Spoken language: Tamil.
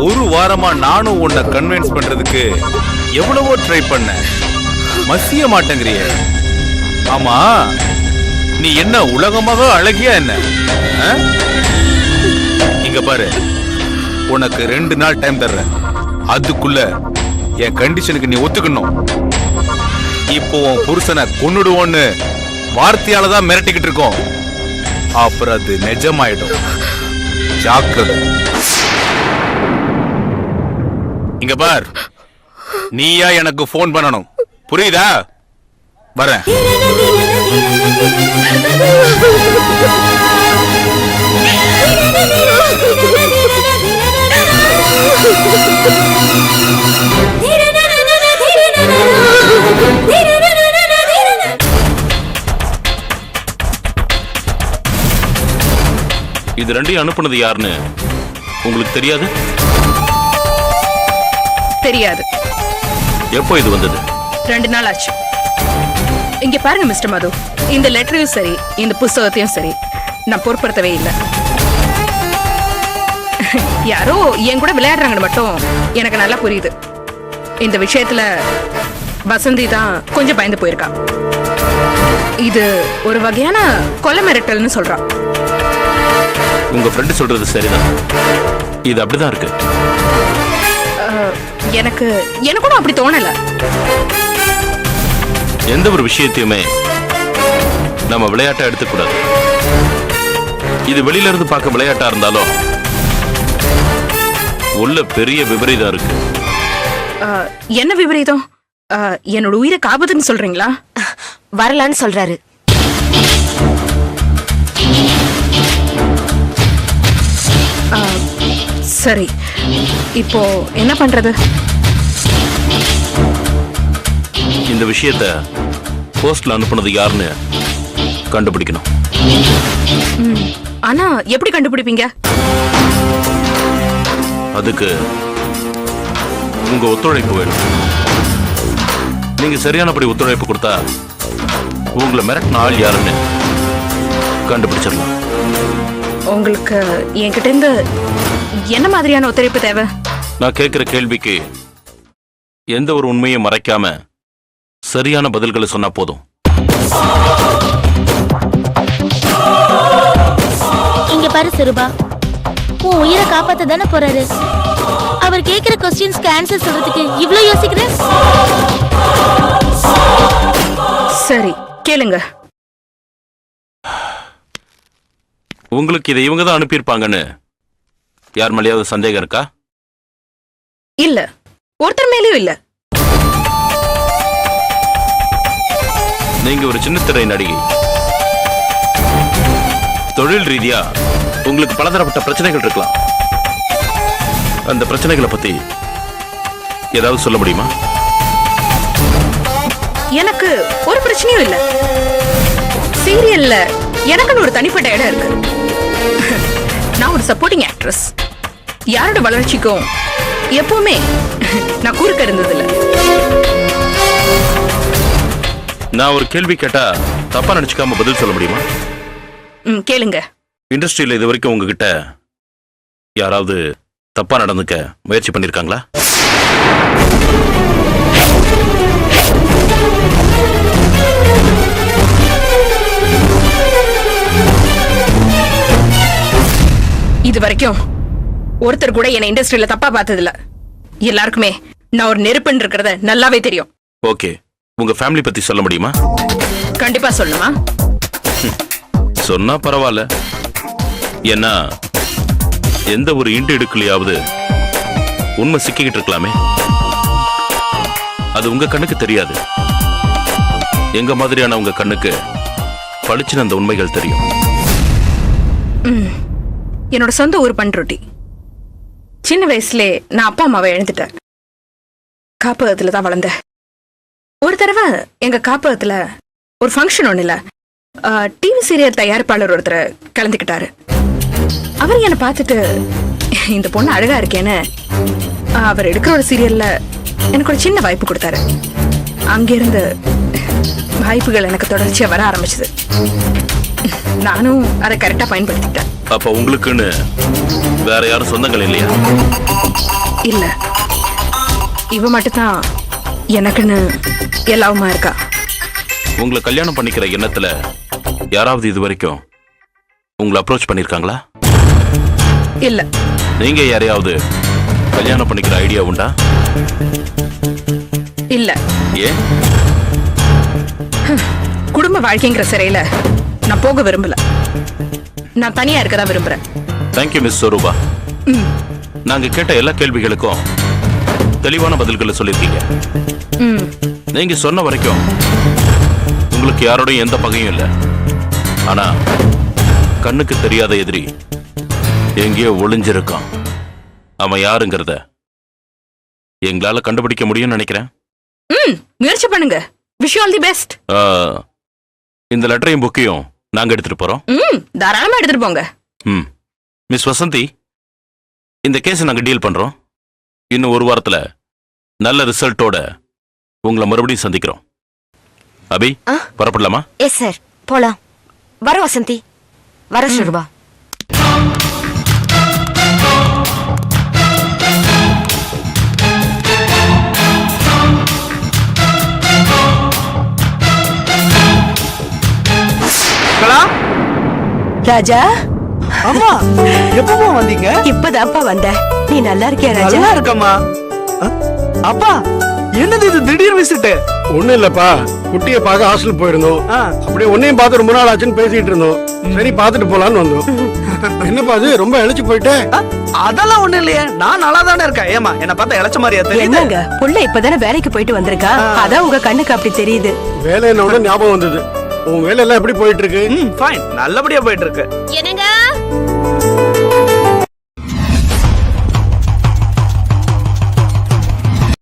ஒரு வாரமா நானும் உன்னை கன்வின்ஸ் பண்றதுக்கு எவ்வளவோ ட்ரை பண்ண, மசிய மாட்டேங்கிறிய. ஆமா, நீ என்ன உலகமாக அழகியா என்ன? இங்க பாரு, உனக்கு 2 நாள் டைம் தர்றேன். அதுக்குள்ள என் கண்டிஷனுக்கு நீ ஒத்துக்கணும். இப்போ உன் புருஷனை கொன்னுடுவோன்னு வார்த்தையால தான் மிரட்டிக்கிட்டு இருக்கோம். அப்புறம் அது நிஜமாயிடும். ஜாக்கிரதை. இங்க பார், நீயா எனக்கு போன் பண்ணணும், புரியுதா? வரேன். இது ரெண்டையும் அனுப்புனது யாருன்னு உங்களுக்கு தெரியாது? தெரியாது. எப்போ இது வந்தது? 2 நாள் ஆச்சு. இங்க பாருங்க மிஸ்டர் மது, இந்த லெட்டரையும் சரி இந்த புஸ்தகத்தையும் சரி நான் பொறுப்படுத்தவே இல்லை. யாரோ என் கூட விளையாடுறாங்கன்னு மட்டும் எனக்கு நல்லா புரியுது. இந்த விஷயத்துல வசந்தி தான் கொஞ்சம் பயந்து போயிருக்கா. இது ஒரு வகையான கொலை மிரட்டல்னு சொல்றான். உங்க ஃப்ரெண்ட் சொல்றது சரிதான். இது அப்படிதான் இருக்கு. எனக்கு கூட அப்படி தோணல. எந்த ஒரு விஷயத்தையுமே நம்ம விளையாட்டா எடுத்துக்கூடாது. இது வெளியில இருந்து பார்க்க விளையாட்டா இருந்தாலும் உள்ள பெரிய விபரீதம் இருக்கு. என்ன விபரீதம்? என்னோட உயிரை காபத்துன்னு சொல்றீங்களா? வரலான்னு சொல்றாரு. சரி, இப்போ என்ன பண்றது? இந்த விஷயத்தை போஸ்ட்ல அனுப்புனது யாருன்னு கண்டுபிடிக்கணும். ஆனா எப்படி கண்டுபிடிப்பீங்க? அதுக்கு உங்க ஒத்துழைப்பு வேணும். நீங்க சரியானபடி ஒத்துழைப்பு கொடுத்தா உங்களை மிரட்டின ஆள் யாருன்னு கண்டுபிடிச்சிடலாம். உங்களுக்கு என்கிட்ட இருந்து என்ன மாதிரியான ஒத்துழைப்பு தேவை? நான் கேட்கிற கேள்விக்கு எந்த ஒரு உண்மையும் மறைக்காம சரியான பதில்களை சொன்னா போதும். இங்க பாரு சிறுபா, உன் உயிரை காப்பாத்த தானே போறாரு. அவர் கேட்கிற கொஸ்டின்ஸ்க்கு ஆன்சர் சொல்றதுக்கு இவ்ளோ யோசிக்கிற? சரி, கேளுங்க. உங்களுக்கு இதை இவங்க தான் அனுப்பியிருப்பாங்கன்னு யார் மேலேயாவது சந்தேகம் இருக்கா? இல்ல, ஒருத்தர் மேலேயும் இல்ல. நீங்க ஒரு சின்னத்திரை நடிகை. தொழில் ரீதியா உங்களுக்கு பலதரப்பட்ட பிரச்சனைகள் இருக்கலாம். அந்த பிரச்சனைகளை பத்தி ஏதாவது சொல்ல முடியுமா? எனக்கு ஒரு பிரச்சனையும் இல்ல. சீரியல்ல எனக்குன்னு ஒரு தனிப்பட்ட இடம் இருக்கு. நான் ஒரு சப்போர்ட்டிங் ஆக்ட்ரஸ். யாரோட வளர்ச்சிக்கும் எப்பவுமே நான் குறுக்க இருந்ததில்ல. நான் ஒரு கேள்வி கேட்டா தப்பா நினைச்சுக்காம பதில் சொல்ல முடியுமா? கேளுங்க. இண்டஸ்ட்ரியில இது வரைக்கும் உங்ககிட்ட யாராவது தப்பா நடந்துக்க முயற்சி பண்ணிருக்காங்களா? இது வரைக்கும் ஒருத்தர் கூட என்ன இண்டஸ்ட்ரியில தப்பா பார்த்ததில்ல. எல்லாருக்குமே நான் ஒரு நெருப்புன்னு இருக்கிறத நல்லாவே தெரியும். ஓகே, உங்க ஃபேமிலி பத்தி சொல்ல முடியுமா? கண்டிப்பா சொல்லுமா? சொன்னா பரவாயில்ல. ஏன்னா எந்த ஒரு இண்டு இடுக்குலையாவது உண்மை சிக்கிக்கிட்டு இருக்கலாமே. அது உங்க கண்ணுக்கு தெரியாது. எங்க மாதிரியான உங்க கண்ணுக்கு பளிச்சுன்னு அந்த உண்மைகள் தெரியும். என்னோட சொந்த ஊர் பண்ருட்டி. சின்ன வயசுல நான் அப்பா அம்மாவை இழந்துட்டேன். காப்பகத்துல தான் வளர்ந்தேன். ஒரு தடவை எங்க காப்பகத்துல ஒரு ஃபங்க்ஷன் ஒண்ணுல டிவி சீரியல் தயாரிப்பாளர் ஒருத்தர் கலந்துக்கிட்டாரு. அவர் என்னை பார்த்துட்டு இந்த பொண்ணு அழகா இருக்கேன்னு அவர் எடுக்கிற ஒரு சீரியல்ல எனக்கு ஒரு சின்ன வாய்ப்பு கொடுத்தாரு. அங்கிருந்து வாய்ப்புகள் எனக்கு தொடர்ச்சியா வர ஆரம்பிச்சது. நானும் அதை கரெக்டா பயன்படுத்திட்டேன். அப்ப உங்களுக்குன்னு வேற யாரும் சொந்தங்கள் இல்லையா? இல்ல இவ மட்டும்தான் எனக்குன்னு எல்லாவுமா இருக்கா. உங்களை கல்யாணம் பண்ணிக்கிற எண்ணத்துல யாராவது இது வரைக்கும் உங்களை அப்ரோச் பண்ணிருக்காங்களா? இல்ல. நீங்க யாரையாவது கல்யாணம் பண்ணிக்கிற ஐடியா உண்டா? இல்ல. ஏன்? குடும்ப வாழ்க்கைங்கிற சிறையில நான் போக விரும்பல. நான் தனியா இருக்கதான் விரும்புறேன். Thank you miss Swarupa. நாங்க கேட்ட எல்லா கேள்விகளுக்கும் தெளிவான பதில்களை சொல்லிருக்கீங்க. நீங்க சொன்ன வரைக்கும் உங்களுக்கு யாரோடையும் எந்த பகையும் இல்லை. ஆனா கண்ணுக்கு தெரியாத எதிரி எங்கேயோ ஒளிஞ்சிருக்கான். அவன் யாருங்கிறத எங்களால கண்டுபிடிக்க முடியும்னு நினைக்கிறேன். முயற்சி பண்ணுங்க. Wish you all the best. இந்த லெட்டரையும் புக்கையும் நாங்க எடுத்துட்டு போறோம். தாராளமா எடுத்துட்டு போங்க. மிஸ் வசந்தி, இந்த கேஸ் நாங்க டீல் பண்றோம். இன்னும் ஒரு வாரத்துல நல்ல ரிசல்ட்டோட உங்களை மறுபடியும் சந்திக்கிறோம். அபி, புறப்படலாமா? எஸ் சார், போலாம். வர வசந்தி, வர சுருபா. ராஜா, அம்மா எப்பமா வந்தீங்க? இப்பதான்ப்பா வந்த. நீ நல்லா இருக்கியா ராஜா? நல்லா இருக்கம்மா. அப்பா, என்னது இது திடீர் விசிட்? ஒண்ணும் இல்லப்பா, குட்டியை பார்க்க ஹாஸ்டல் போயிருந்தோம். அப்படியே உன்னையும் பார்த்து ரொம்ப நாள் ஆச்சுன்னு பேசிட்டு இருந்தோம். சரி பார்த்துட்டு போலான்னு வந்தோம். என்னப்பா அது ரொம்ப இழைச்சு போயிட்டே? அதெல்லாம் ஒண்ணு இல்லையே, நான் நல்லா தானே இருக்கேன். ஏமா என்ன பார்த்தா இழைச்ச மாதிரியா தெரியுது? என்னங்க, புள்ள இப்பதானே வேலைக்கு போயிட்டு வந்திருக்கா, அதான் உங்க கண்ணுக்கு அப்படி தெரியுது. வேலை என்னோட ஞாபகம் வந்தது. உன் வேலை எல்லாம் எப்படி போயிட்டு இருக்கு? ஃபைன், நல்லபடியா போயிட்டு இருக்கு. என்னங்க